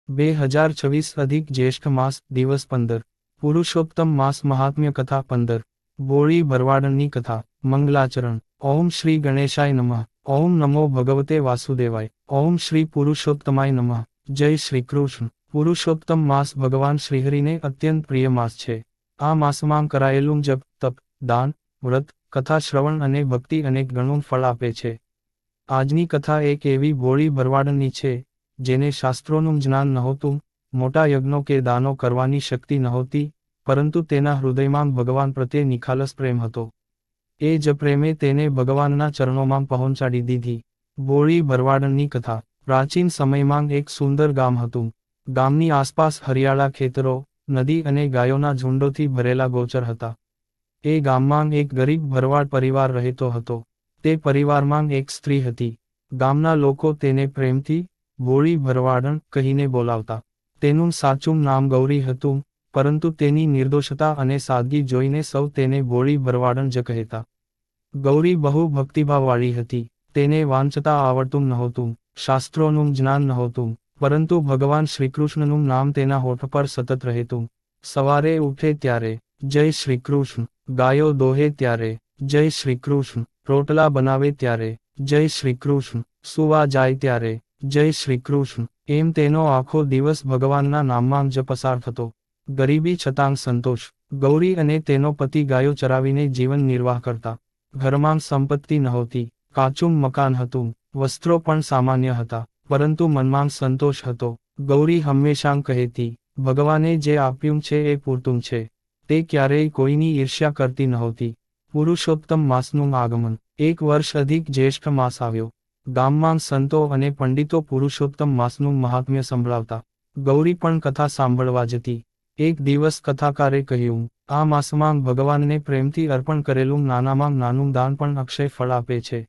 2026 અધિક જ્યેષ્ઠ માસ દિવસ 15 પુરુષોત્તમ માસ મહાત્મ્ય કથા 15 બોળી ભરવાડની કથા મંગલાચરણ ઓમ શ્રી ગણેશાય નમઃ ઓમ નમો ભગવતે વાસુદેવાય ઓમ શ્રી પુરુષોત્તમાય નમઃ જય શ્રી કૃષ્ણ પુરુષોત્તમ માસ ભગવાન શ્રીહરિને અત્યંત પ્રિય માસ છે. આ માસમાં કરાયેલું જપ તપ દાન વ્રત કથા શ્રવણ અને ભક્તિ અનેક ગણું ફળ આપે છે. આજની કથા એક એવી બોળી ભરવાડની છે જેને શાસ્ત્રોનું જ્ઞાન નહોતું, મોટા યજ્ઞો કે દાનો કરવાની શક્તિ નહોતી, પરંતુ તેના હૃદયમાં ભગવાન પ્રત્યે નિખાલસ પ્રેમ હતો. એ જ પ્રેમે તેને ભગવાનના ચરણોમાં પહોંચાડી દીધી. બોળી ભરવાડની કથા પ્રાચીન સમયમાં એક સુંદર ગામ હતું. ગામની આસપાસ હરિયાળા ખેતરો, નદી અને ગાયોના ઝુંડોથી ભરેલા ગોચર હતા. એ ગામમાં એક ગરીબ ભરવાડ પરિવાર રહેતો હતો. તે પરિવારમાં એક સ્ત્રી હતી. ગામના લોકો તેને પ્રેમથી બોળી ભરવાડન કહીને બોલાવતા. તેનું સાચું નામ ગૌરી હતું, પરંતુ તેની નિર્દોષતા અને સાદગી જોઈને સૌ તેને બોળી ભરવાડન જ કહેતા. ગૌરી બહુ ભક્તિભાવવાળી હતી. તેને વાંચતા આવડતું નહોતું, શાસ્ત્રોનું જ્ઞાન નહોતું, પરંતુ ભગવાન શ્રીકૃષ્ણનું નામ તેના હોઠ પર સતત રહેતું. સવારે ઉઠે ત્યારે જય શ્રી કૃષ્ણ, ગાયો દોહે ત્યારે જય શ્રી કૃષ્ણ, રોટલા બનાવે ત્યારે જય શ્રી કૃષ્ણ, સૂવા જાય ત્યારે જય શ્રી કૃષ્ણ, એમ તેનો આખો દિવસ ભગવાનના નામમાં જ પસાર થતો. ગરીબી છતાં સંતોષ. ગૌરી અને તેનો પતિ ગાયો ચરાવીને જીવન નિર્વાહ કરતા. ઘરમાં સંપત્તિ નહોતી, કાચું મકાન હતું, વસ્ત્રો પણ સામાન્ય હતા, પરંતુ મનમાં સંતોષ હતો. ગૌરી હંમેશાં કહેતી, ભગવાને જે આપ્યું છે એ પૂરતું છે. તે ક્યારેય કોઈની ઈર્ષ્યા કરતી નહોતી. પુરુષોત્તમ માસનું આગમન. એક વર્ષ અધિક જ્યેષ્ઠ માસ આવ્યો. ગામમાં સંતો અને પંડિતો પુરુષોત્તમ માસનું મહાત્મ્ય સંભળાવતા. ગૌરી પણ કથા સાંભળવા જતી. એક દિવસ કથાકારે કહ્યું, આ માસમાં ભગવાનને પ્રેમથી અર્પણ કરેલું નાનામાં નાનું દાન પણ અક્ષય ફળ આપે છે.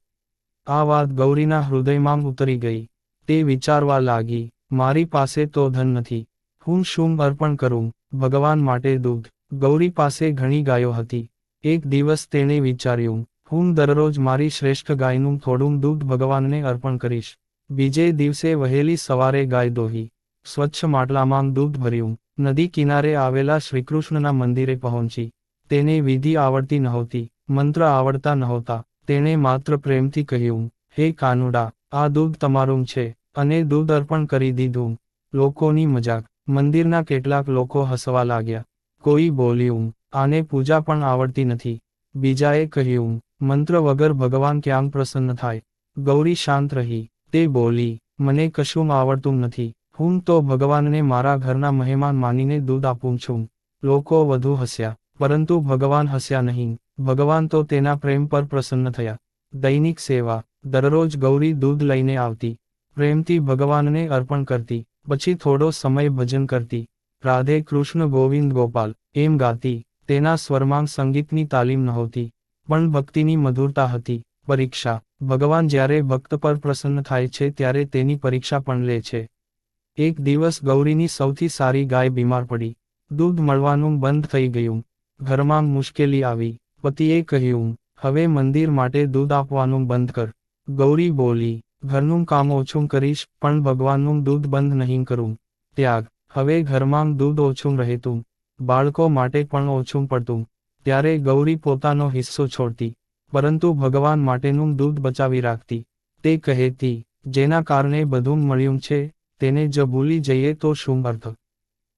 આ વાત ગૌરીના હૃદયમાં ઉતરી ગઈ. તે વિચારવા લાગી, મારી પાસે તો ધન નથી, હું શું અર્પણ કરું? ભગવાન માટે દૂધ. ગૌરી પાસે ઘણી ગાયો હતી. એક દિવસ તેણે વિચાર્યું, હું દરરોજ મારી શ્રેષ્ઠ ગાયનું થોડું દૂધ ભગવાનને અર્પણ કરીશ. બીજે દિવસે વહેલી સવારે ગાય દોહી, સ્વચ્છ માટલામાં દૂધ ભર્યું, નદી કિનારે આવેલા શ્રીકૃષ્ણના મંદિરે પહોંચી. તેને વિધિ આવડતી નહોતી, મંત્ર આવડતા નહોતા. તેણે માત્ર પ્રેમથી કહ્યું, હે કાનુડા, આ દૂધ તમારું છે, અને દૂધ અર્પણ કરી દીધું. લોકોની મજાક. મંદિરના કેટલાક લોકો હસવા લાગ્યા. કોઈ બોલ્યું, આને પૂજા પણ આવડતી નથી. બીજાએ કહ્યું, મંત્ર વગર ભગવાન ક્યાં પ્રસન્ન થાય? ગૌરી શાંત રહી. તે બોલી, મને કશું આવડતું નથી, હું તો ભગવાનને મારા ઘરના મહેમાન માનીને દૂધ આપું છું. લોકો વધુ હસ્યા, પરંતુ ભગવાન હસ્યા નહીં. ભગવાન તો તેના પ્રેમ પર પ્રસન્ન થયા. દૈનિક સેવા. દરરોજ ગૌરી દૂધ લઈને આવતી, પ્રેમથી ભગવાનને અર્પણ કરતી, પછી થોડો સમય ભજન કરતી. રાધે કૃષ્ણ ગોવિંદ ગોપાલ એમ ગાતી. તેના સ્વરમાં સંગીતની તાલીમ નહોતી, પણ ભક્તિની મધુરતા હતી. પરીક્ષા. ભગવાન જ્યારે ભક્ત પર પ્રસન્ન થાય છે ત્યારે તેની પરીક્ષા પણ લે છે. એક દિવસ ગૌરીની સૌથી સારી ગાય બીમાર પડી. દૂધ મળવાનું બંધ થઈ ગયું. ઘરમાં મુશ્કેલી આવી. પતિએ કહ્યું, હવે મંદિર માટે દૂધ આપવાનું બંધ કર. ગૌરી બોલી, ઘરનું કામ ઓછું કરીશ, પણ ભગવાનનું દૂધ બંધ નહીં કરું. ત્યાગ. હવે ઘરમાં દૂધ ઓછું રહેતું, બાળકો માટે પણ ઓછું પડતું. ત્યારે ગૌરી પોતાનો હિસ્સો છોડતી, પરંતુ ભગવાન માટેનું દૂધ બચાવી રાખતી. તે કહેતી, જેના કારણે બધું મળ્યું છે, તેને જ ભૂલી જઈએ તો શું અર્થ?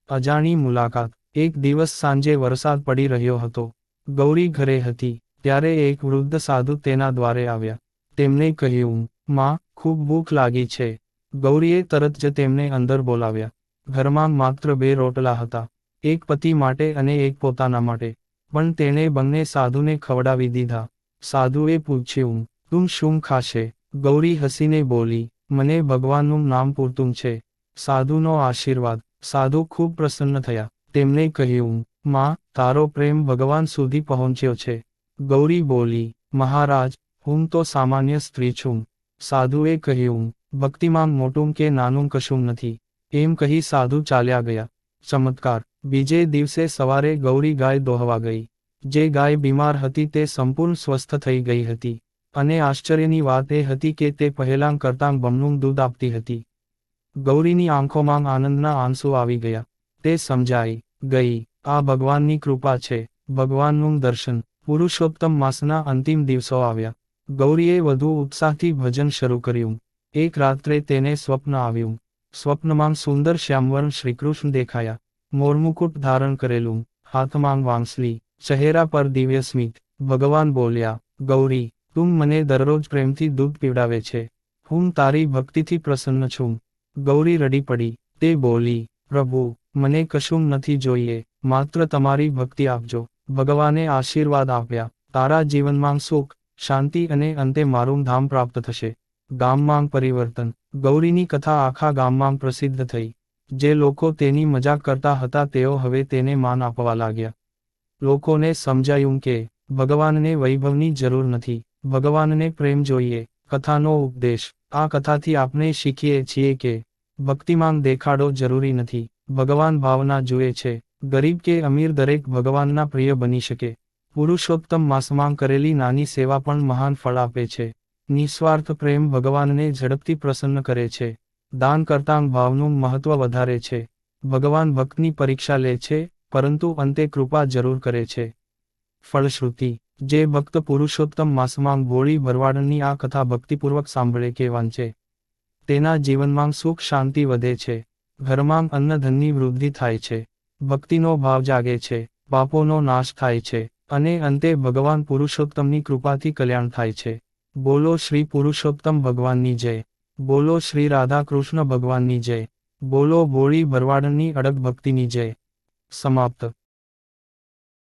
અજાણી મુલાકાત. એક દિવસ સાંજે વરસાદ પડી રહ્યો હતો. ગૌરી ઘરે હતી, ત્યારે એક વૃદ્ધ સાધુ તેના દ્વારે આવ્યા. તેમણે કહ્યું, માં, ખૂબ ભૂખ લાગી છે. ગૌરીએ તરત જ તેમને અંદર બોલાવ્યા. ઘરમાં માત્ર 2 રોટલા હતા, એક પતિ માટે અને એક પોતાના માટે, પણ તેણે બંને સાધુને ખવડાવી દીધા. સાધુએ પૂછ્યું, તું શું ખાશે? ગૌરી હસીને બોલી, મને ભગવાનનું નામ પૂરતું છે. સાધુનો આશીર્વાદ. સાધુ ખૂબ પ્રસન્ન થયા. તેમણે કહ્યું, માં, તારો પ્રેમ ભગવાન સુધી પહોંચ્યો છે. ગૌરી બોલી, મહારાજ, હું તો સામાન્ય સ્ત્રી છું. સાધુએ કહ્યું, ભક્તિમાં મોટું કે નાનું કશું નથી. એમ કહી સાધુ ચાલ્યા ગયા. ચમત્કાર. બીજે દિવસે સવારે ગૌરી ગાય દોહવા ગઈ. જે ગાય બીમાર હતી તે સંપૂર્ણ સ્વસ્થ થઈ ગઈ હતી, અને આશ્ચર્યની વાત એ હતી કે તે પહેલાં કરતાં બમણું દૂધ આપતી હતી. ગૌરીની આંખોમાં આનંદના આંસુ આવી ગયા. તે સમજાઈ ગઈ, આ ભગવાનની કૃપા છે, ભગવાનનું દર્શન. પુરુષોત્તમ માસના અંતિમ દિવસો આવ્યા. ગૌરીએ વધુ ઉત્સાહથી ભજન શરૂ કર્યું. એક રાત્રે તેને સ્વપ્ન આવ્યું. સ્વપ્નમાં સુંદર શ્યામવર્ણ શ્રીકૃષ્ણ દેખાયા. મોરમુકુટ ધારણ કરેલું, હાથમાં વાંસળી, ચહેરા પર દિવ્ય સ્મિત. ભગવાન બોલ્યા, ગૌરી, તું મને દરરોજ પ્રેમથી દૂધ પીવડાવે છે. હું તારી ભક્તિથી પ્રસન્ન છું. ગૌરી રડી પડી. તે બોલી, પ્રભુ, મને કશું નથી જોઈએ, માત્ર તમારી ભક્તિ આપજો. ભગવાને આશીર્વાદ આપ્યા, તારા જીવનમાં સુખ, શાંતિ અને અંતે મારું ધામ પ્રાપ્ત થશે. ગામમાં પરિવર્તન. ગૌરીની કથા આખા ગામમાં પ્રસિદ્ધ થઈ. જે લોકો તેની મજાક કરતા હતા તેઓ હવે તેને માન આપવા લાગ્યા. લોકોને સમજાયું કે ભગવાનને વૈભવની જરૂર નથી, ભગવાનને પ્રેમ જોઈએ. કથાનો ઉપદેશ. આ કથાથી આપણે શીખીએ છીએ કે ભક્તિમાં દેખાડો જરૂરી નથી, ભગવાન ભાવના જુએ છે. ગરીબ કે અમીર દરેક ભગવાનના પ્રિય બની શકે. પુરુષોત્તમ માસમાં કરેલી નાની સેવા પણ મહાન ફળ આપે છે. નિસ્વાર્થ પ્રેમ ભગવાનને ઝડપથી પ્રસન્ન કરે છે. દાન કરતાં ભાવનું મહત્વ વધારે છે. ભગવાન ભક્તની પરીક્ષા લે છે, પરંતુ અંતે કૃપા જરૂર કરે છે. ફળશ્રુતિ. જે ભક્ત પુરુષોત્તમ માસમાં ગોળી ભરવાડની આ કથા ભક્તિપૂર્વક સાંભળે કે વાંચે, તેના જીવનમાં સુખ શાંતિ વધે છે. ઘરમાં અન્નધનની વૃદ્ધિ થાય છે. ભક્તિનો ભાવ જાગે છે. પાપોનો નાશ થાય છે. અને અંતે ભગવાન પુરુષોત્તમની કૃપાથી કલ્યાણ થાય છે. બોલો શ્રી પુરુષોત્તમ ભગવાનની જય. બોલો શ્રી રાધા કૃષ્ણ ભગવાનની જય. બોલો ગોળી ભરવાડની અડગ ભક્તિની જય. સમાપ્ત.